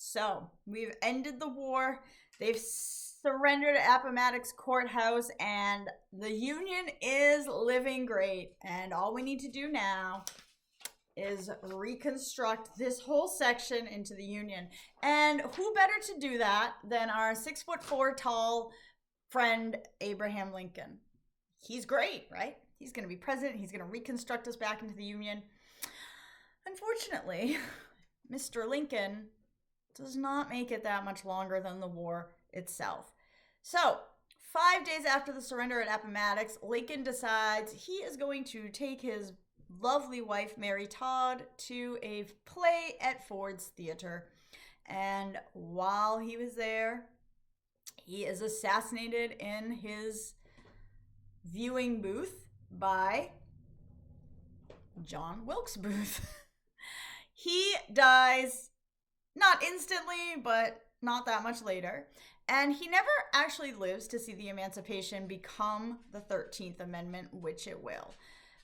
So we've ended the war. They've surrendered at Appomattox Courthouse, and the Union is living great. And all we need to do now is reconstruct this whole section into the Union. And who better to do that than our 6'4" tall friend Abraham Lincoln? He's great, right? He's going to be president. He's going to reconstruct us back into the Union. Unfortunately, Mr. Lincoln does not make it that much longer than the war itself. So, 5 days after the surrender at Appomattox, Lincoln decides he is going to take his lovely wife, Mary Todd, to a play at Ford's Theater. And while he was there, he is assassinated in his viewing booth by John Wilkes Booth. He dies not instantly, but not that much later. And he never actually lives to see the Emancipation become the 13th Amendment, which it will.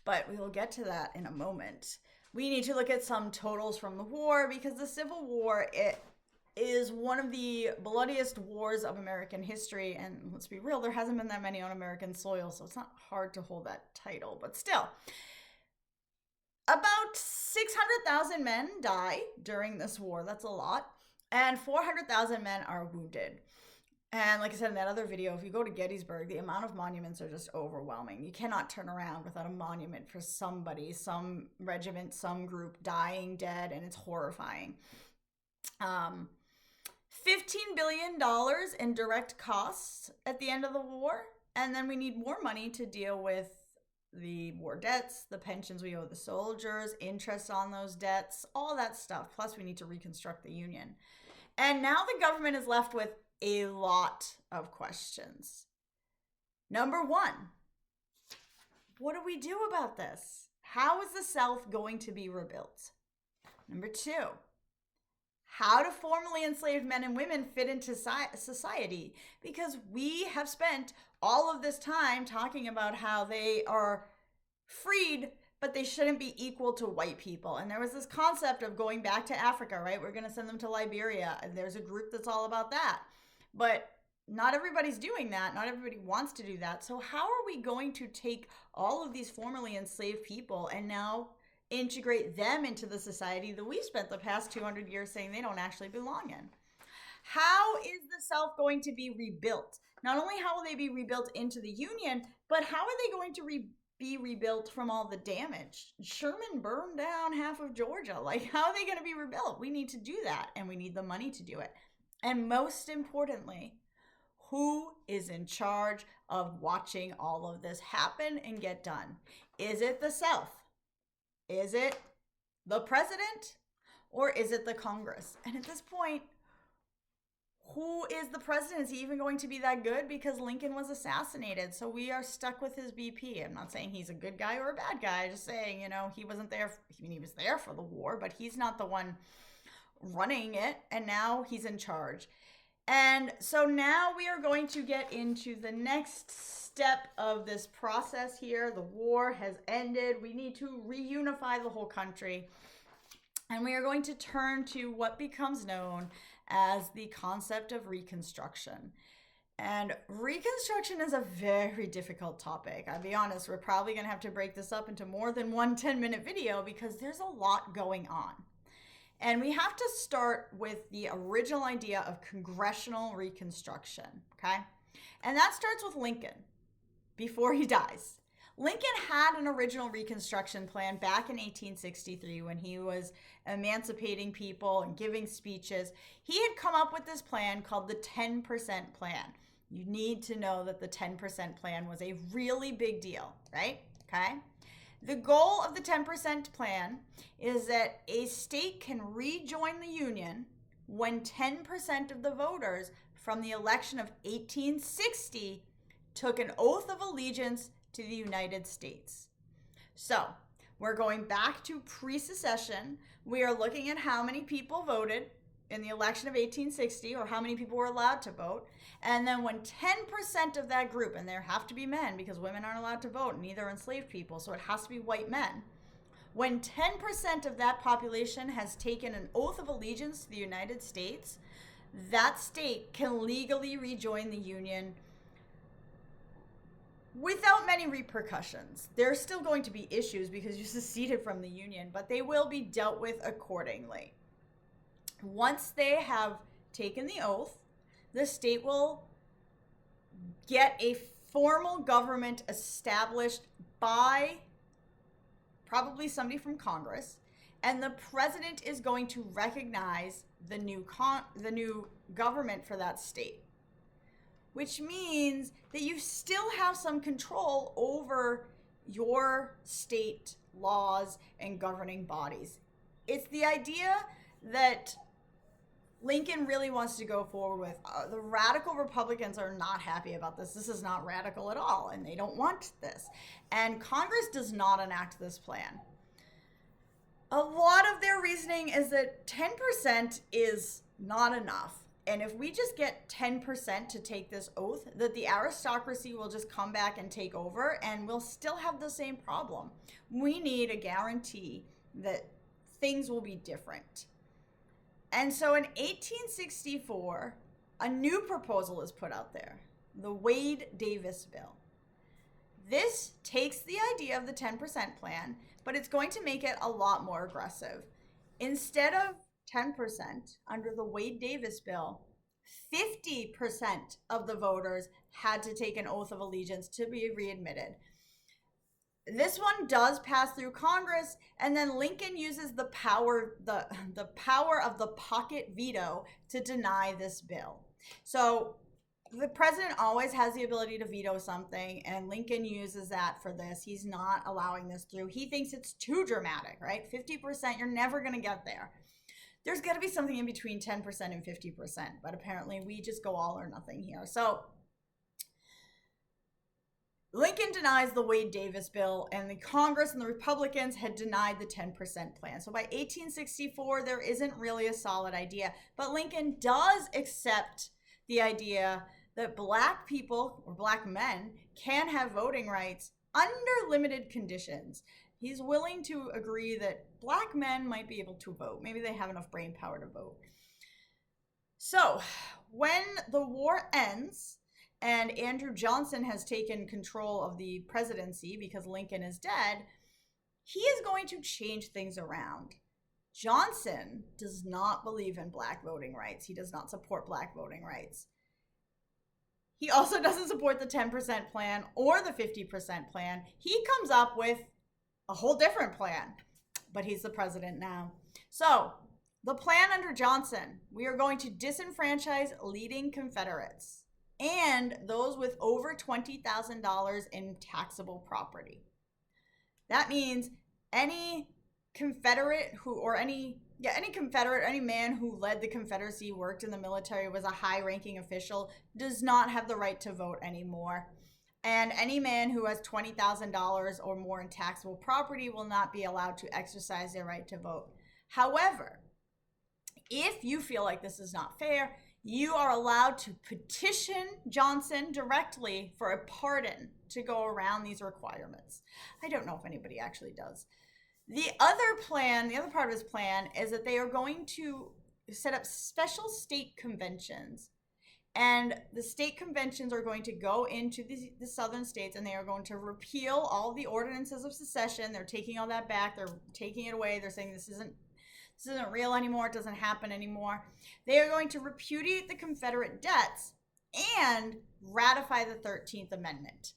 But we will get to that in a moment. We need to look at some totals from the war, because the Civil War, it is one of the bloodiest wars of American history. And let's be real, there hasn't been that many on American soil, so it's not hard to hold that title. But still, about 600,000 men die during this war. That's a lot. And 400,000 men are wounded. And like I said in that other video, if you go to Gettysburg, the amount of monuments are just overwhelming. You cannot turn around without a monument for somebody, some regiment, some group dying, dead, and it's horrifying. $15 billion in direct costs at the end of the war. And then we need more money to deal with the war debts, the pensions we owe the soldiers, interest on those debts, all that stuff. Plus, we need to reconstruct the Union. And now the government is left with a lot of questions. Number one, what do we do about this? How is the South going to be rebuilt? Number two, how do formerly enslaved men and women fit into society? Because we have spent all of this time talking about how they are freed, but they shouldn't be equal to white people. And there was this concept of going back to Africa, right? We're going to send them to Liberia. And there's a group that's all about that. But not everybody's doing that. Not everybody wants to do that. So how are we going to take all of these formerly enslaved people and now integrate them into the society that we've spent the past 200 years saying they don't actually belong in? How is the South going to be rebuilt? Not only how will they be rebuilt into the Union, but how are they going to be rebuilt from all the damage? Sherman burned down half of Georgia. Like, how are they going to be rebuilt? We need to do that, and we need the money to do it. And most importantly, who is in charge of watching all of this happen and get done? Is it the South? Is it the president? Or is it the Congress? And at this point, who is the president? Is he even going to be that good? Because Lincoln was assassinated. So we are stuck with his BP. I'm not saying he's a good guy or a bad guy. I'm just saying, he wasn't there. He was there for the war, but he's not the one running it. And now he's in charge. And so now we are going to get into the next step of this process here. The war has ended. We need to reunify the whole country. And we are going to turn to what becomes known as the concept of Reconstruction. And Reconstruction is a very difficult topic. I'll be honest, we're probably going to have to break this up into more than one 10-minute video because there's a lot going on. And we have to start with the original idea of Congressional Reconstruction, okay? And that starts with Lincoln before he dies. Lincoln had an original Reconstruction plan back in 1863 when he was emancipating people and giving speeches. He had come up with this plan called the 10% plan. You need to know that the 10% plan was a really big deal, right? Okay? The goal of the 10% plan is that a state can rejoin the Union when 10% of the voters from the election of 1860 took an oath of allegiance to the United States. So we're going back to pre-secession. We are looking at how many people voted in the election of 1860, or how many people were allowed to vote. And then when 10% of that group, and there have to be men because women aren't allowed to vote, neither enslaved people, so it has to be white men. When 10% of that population has taken an oath of allegiance to the United States, that state can legally rejoin the Union without many repercussions. There's still going to be issues because you seceded from the Union, but they will be dealt with accordingly. Once they have taken the oath, the state will get a formal government established by probably somebody from Congress, and the president is going to recognize the new government for that state, which means that you still have some control over your state laws and governing bodies. It's the idea that Lincoln really wants to go forward with. The radical Republicans are not happy about this. This is not radical at all, and they don't want this. And Congress does not enact this plan. A lot of their reasoning is that 10% is not enough. And if we just get 10% to take this oath, that the aristocracy will just come back and take over, and we'll still have the same problem. We need a guarantee that things will be different. And so in 1864, a new proposal is put out there, the Wade-Davis bill. This takes the idea of the 10% plan, but it's going to make it a lot more aggressive. Instead of 10% under the Wade-Davis bill, 50% of the voters had to take an oath of allegiance to be readmitted. This one does pass through Congress, and then Lincoln uses the power of the pocket veto to deny this bill. So the president always has the ability to veto something, and Lincoln uses that for this. He's not allowing this through. He thinks it's too dramatic, right? 50%, you're never going to get there. There's got to be something in between 10% and 50%, but apparently we just go all or nothing here. So Lincoln denies the Wade-Davis bill, and the Congress and the Republicans had denied the 10% plan. So by 1864, there isn't really a solid idea. But Lincoln does accept the idea that black people, or black men, can have voting rights under limited conditions. He's willing to agree that black men might be able to vote. Maybe they have enough brain power to vote. So when the war ends, and Andrew Johnson has taken control of the presidency because Lincoln is dead, he is going to change things around. Johnson does not believe in black voting rights. He does not support black voting rights. He also doesn't support the 10% plan or the 50% plan. He comes up with a whole different plan, but he's the president now. So the plan under Johnson, we are going to disenfranchise leading Confederates and those with over $20,000 in taxable property. That means any Confederate any man who led the Confederacy, worked in the military, was a high-ranking official, does not have the right to vote anymore. And any man who has $20,000 or more in taxable property will not be allowed to exercise their right to vote. However, if you feel like this is not fair, you are allowed to petition Johnson directly for a pardon to go around these requirements. I don't know if anybody actually does. The other part of his plan is that they are going to set up special state conventions. And the state conventions are going to go into the southern states, and they are going to repeal all the ordinances of secession. They're taking all that back. They're taking it away. They're saying this isn't real anymore. It doesn't happen anymore. They are going to repudiate the Confederate debts and ratify the 13th Amendment.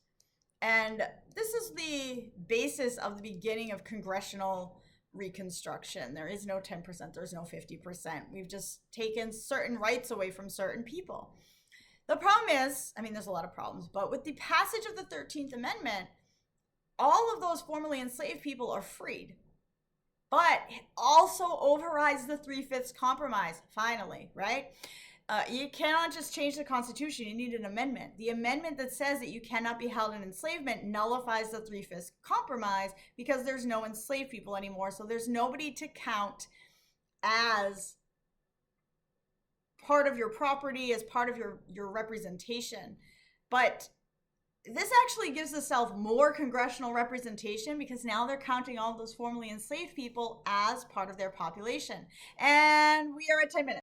And this is the basis of the beginning of Congressional Reconstruction. There is no 10%. There's no 50%. We've just taken certain rights away from certain people. The problem is, there's a lot of problems, but with the passage of the 13th Amendment, all of those formerly enslaved people are freed. But it also overrides the 3/5 compromise, finally, right? You cannot just change the Constitution. You need an amendment. The amendment that says that you cannot be held in enslavement nullifies the 3/5 compromise because there's no enslaved people anymore. So there's nobody to count as part of your property, as part of your representation. But this actually gives the South more congressional representation because now they're counting all those formerly enslaved people as part of their population. And we are at 10 minutes.